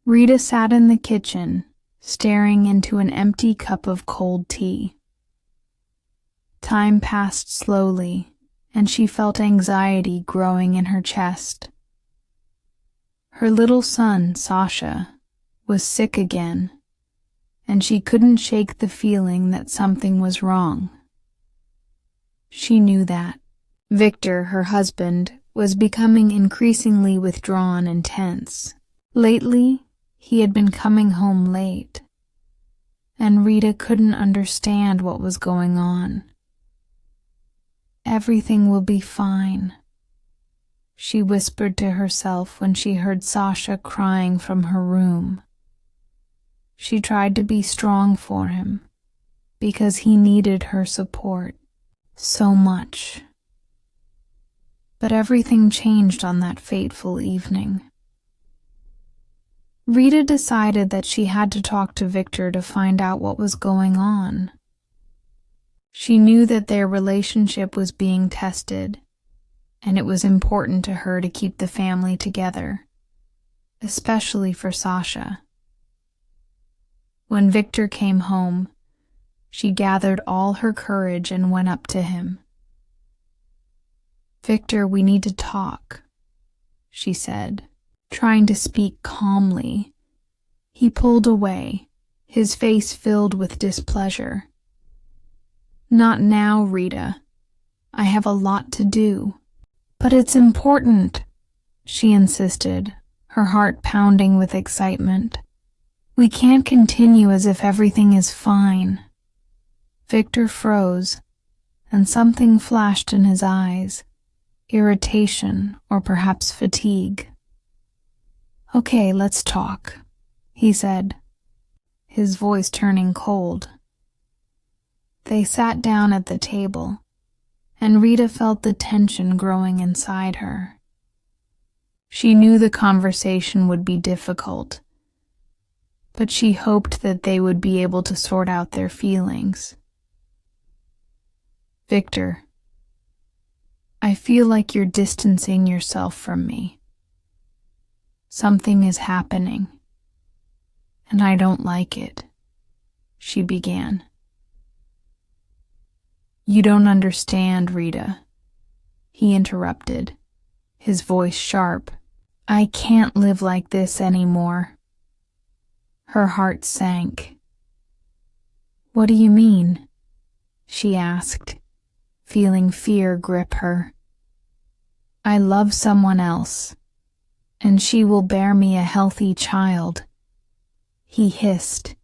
Rita sat in the kitchen, staring into an empty cup of cold tea. Time passed slowly, and she felt anxiety growing in her chest. Her little son, Sasha, was sick again, and she couldn't shake the feeling that something was wrong. She knew that. Victor, her husband, was becoming increasingly withdrawn and tense. Lately, he had been coming home late, and Rita couldn't understand what was going on. "Everything will be fine," she whispered to herself when she heard Sasha crying from her room. She tried to be strong for him, because he needed her support so much. But everything changed on that fateful evening. Rita decided that she had to talk to Victor to find out what was going on. She knew that their relationship was being tested, and it was important to her to keep the family together, especially for Sasha. When Victor came home, she gathered all her courage and went up to him. "Victor, we need to talk," she said, trying to speak calmly. He pulled away, his face filled with displeasure. "Not now, Rita. I have a lot to do." "But it's important," she insisted, her heart pounding with excitement. "We can't continue as if everything is fine." Victor froze, and something flashed in his eyes, irritation or perhaps fatigue. "Okay, let's talk," he said, his voice turning cold. They sat down at the table, and Rita felt the tension growing inside her. She knew the conversation would be difficult, but she hoped that they would be able to sort out their feelings. "Victor, I feel like you're distancing yourself from me. Something is happening, and I don't like it," she began. "You don't understand, Rita," he interrupted, his voice sharp. "I can't live like this anymore." Her heart sank. "What do you mean?" she asked, feeling fear grip her. "I love someone else, and she will bear me a healthy child," he hissed,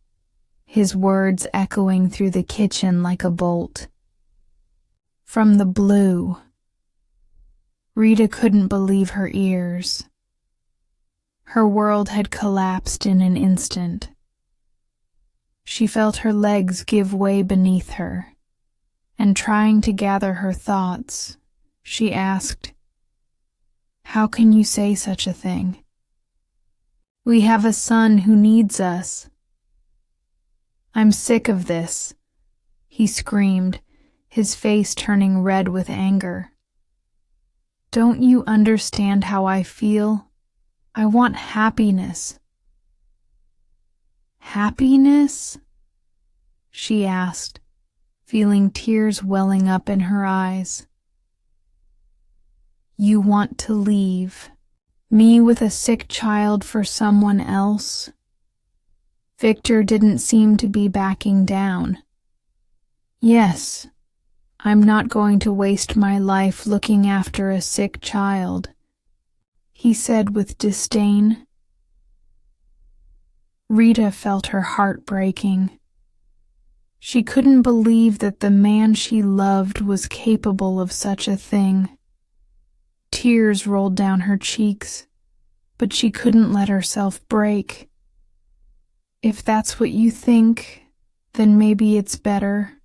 his words echoing through the kitchen like a bolt. From the blue. Rita couldn't believe her ears. Her world had collapsed in an instant. She felt her legs give way beneath her, and trying to gather her thoughts, she asked, "How can you say such a thing? We have a son who needs us." "I'm sick of this," he screamed, his face turning red with anger. "Don't you understand how I feel? I want happiness." "Happiness?" she asked, feeling tears welling up in her eyes. "You want to leave me with a sick child for someone else?" Victor didn't seem to be backing down. "Yes, I'm not going to waste my life looking after a sick child," he said with disdain. Rita felt her heart breaking. She couldn't believe that the man she loved was capable of such a thing. Tears rolled down her cheeks, but she couldn't let herself break. "If that's what you think, then maybe it's better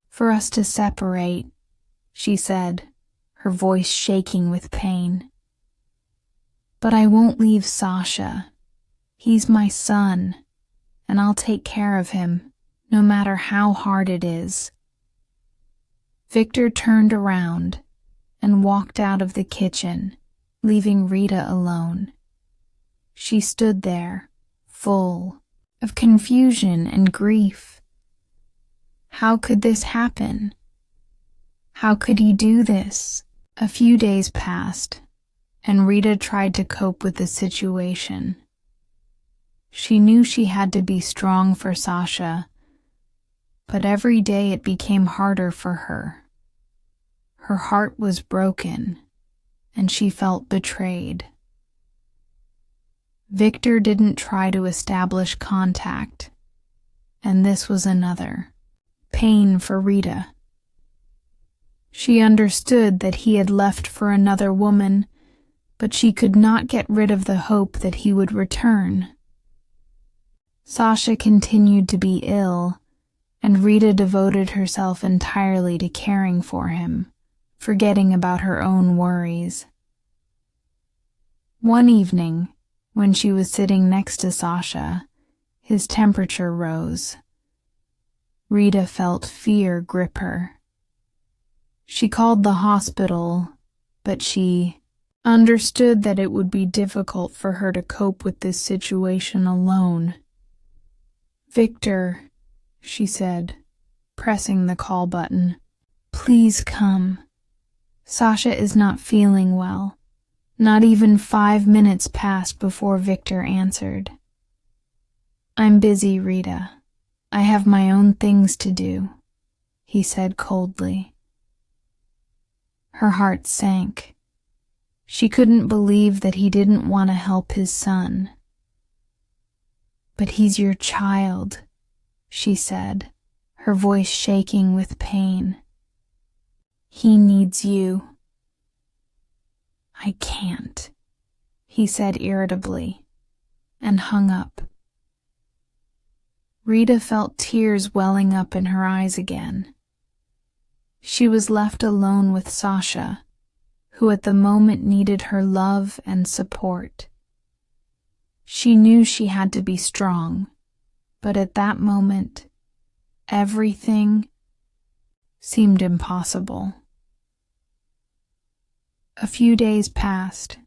for us to separate," she said, her voice shaking with pain. "But I won't leave Sasha. He's my son, and I'll take care of him, no matter how hard it is." Victor turned around and walked out of the kitchen, leaving Rita alone. She stood there, full of confusion and grief. How could this happen? How could he do this? A few days passed, and Rita tried to cope with the situation. She knew she had to be strong for Sasha, but every day it became harder for her. Her heart was broken, and she felt betrayed. Victor didn't try to establish contact, and this was another pain for Rita. She understood that he had left for another woman, but she could not get rid of the hope that he would return. Sasha continued to be ill, and Rita devoted herself entirely to caring for him, forgetting about her own worries. One evening, when she was sitting next to Sasha, his temperature rose. Rita felt fear grip her. She called the hospital, but she understood that it would be difficult for her to cope with this situation alone. "Victor," she said, pressing the call button, "please come. Sasha is not feeling well." Not even 5 minutes passed before Victor answered. "I'm busy, Rita. I have my own things to do," he said coldly. Her heart sank. She couldn't believe that he didn't want to help his son. "But he's your child," she said, her voice shaking with pain. "He needs you." "I can't," he said irritably, and hung up. Rita felt tears welling up in her eyes again. She was left alone with Sasha, who at the moment needed her love and support. She knew she had to be strong, but at that moment, everything seemed impossible. A few days passed,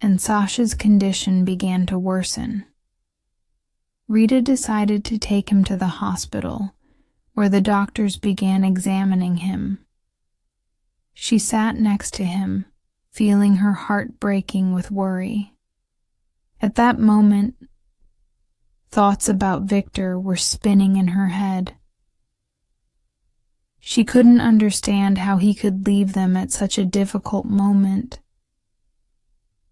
and Sasha's condition began to worsen. Rita decided to take him to the hospital, where the doctors began examining him. She sat next to him, feeling her heart breaking with worry. At that moment, thoughts about Victor were spinning in her head. She couldn't understand how he could leave them at such a difficult moment.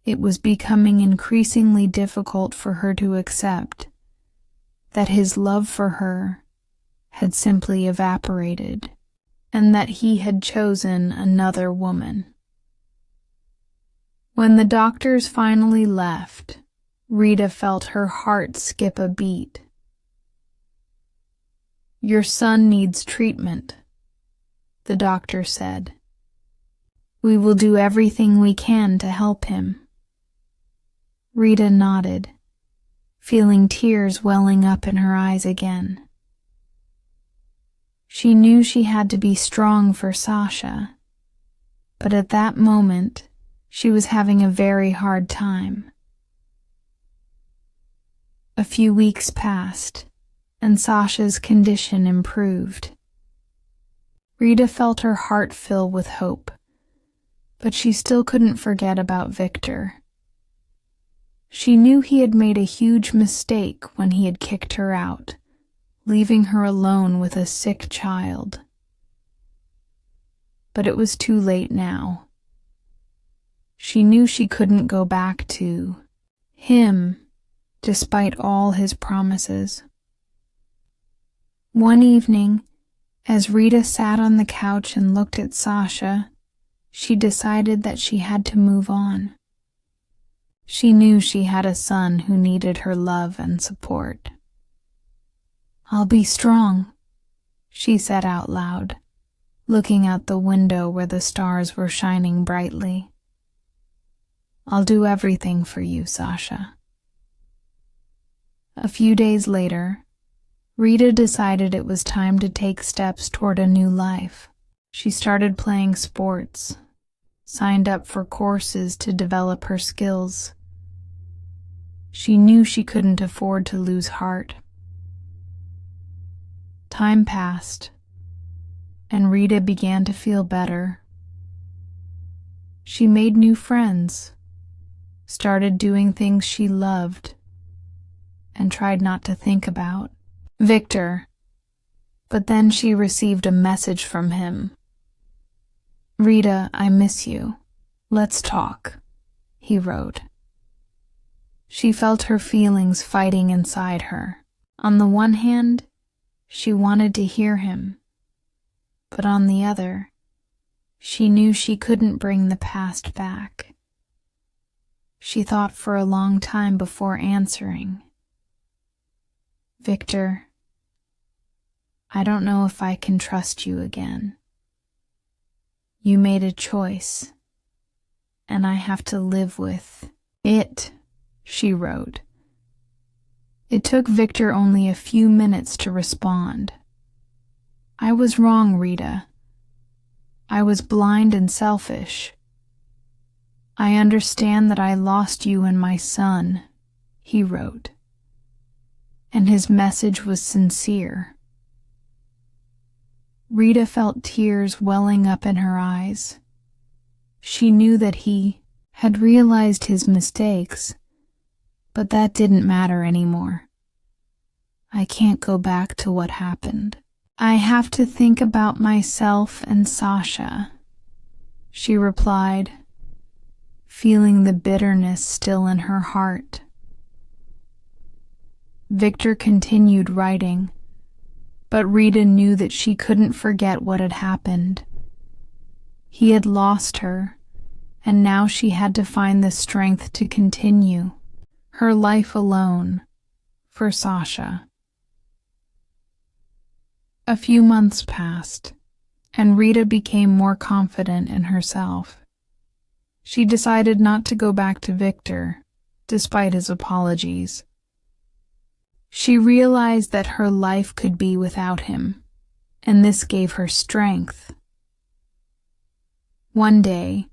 It was becoming increasingly difficult for her to accept that his love for her had simply evaporated, and that he had chosen another woman. When the doctors finally left, Rita felt her heart skip a beat. "Your son needs treatment," the doctor said. "We will do everything we can to help him." Rita nodded, feeling tears welling up in her eyes again. She knew she had to be strong for Sasha, but at that moment, she was having a very hard time. A few weeks passed, and Sasha's condition improved. Rita felt her heart fill with hope, but she still couldn't forget about Victor. She knew he had made a huge mistake when he had kicked her out, leaving her alone with a sick child. But it was too late now. She knew she couldn't go back to him, despite all his promises. One evening, as Rita sat on the couch and looked at Sasha, she decided that she had to move on. She knew she had a son who needed her love and support. "I'll be strong," she said out loud, looking out the window where the stars were shining brightly. "I'll do everything for you, Sasha." A few days later, Rita decided it was time to take steps toward a new life. She started playing sports, signed up for courses to develop her skills. She knew she couldn't afford to lose heart. Time passed, and Rita began to feel better. She made new friends, started doing things she loved, and tried not to think about Victor. But then she received a message from him. "Rita, I miss you. Let's talk," he wrote. She felt her feelings fighting inside her. On the one hand, she wanted to hear him, but on the other, she knew she couldn't bring the past back. She thought for a long time before answering. "Victor, I don't know if I can trust you again. You made a choice, and I have to live with it," she wrote. It took Victor only a few minutes to respond. "I was wrong, Rita. I was blind and selfish. I understand that I lost you and my son," he wrote. And his message was sincere. Rita felt tears welling up in her eyes. She knew that he had realized his mistakes, but that didn't matter anymore. "I can't go back to what happened. I have to think about myself and Sasha," she replied, feeling the bitterness still in her heart. Victor continued writing, but Rita knew that she couldn't forget what had happened. He had lost her, and now she had to find the strength to continue her life alone for Sasha. A few months passed, and Rita became more confident in herself. She decided not to go back to Victor, despite his apologies. She realized that her life could be without him, and this gave her strength. One day,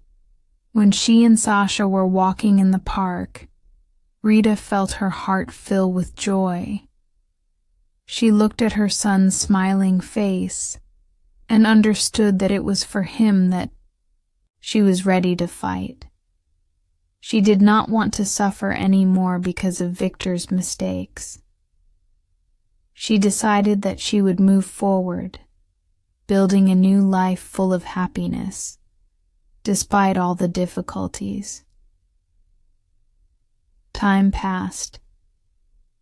when she and Sasha were walking in the park, Rita felt her heart fill with joy. She looked at her son's smiling face and understood that it was for him that she was ready to fight. She did not want to suffer any more because of Victor's mistakes. She decided that she would move forward, building a new life full of happiness, despite all the difficulties. Time passed,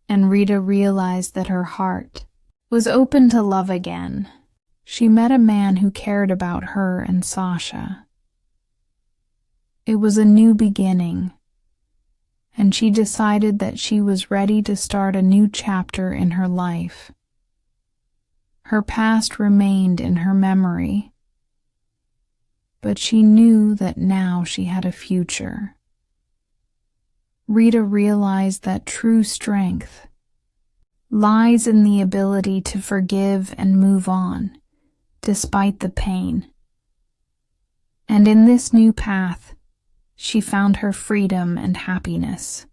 and Rita realized that her heart was open to love again. She met a man who cared about her and Sasha. It was a new beginning, and she decided that she was ready to start a new chapter in her life. Her past remained in her memory, but she knew that now she had a future. Rita realized that true strength lies in the ability to forgive and move on, despite the pain. And in this new path, she found her freedom and happiness.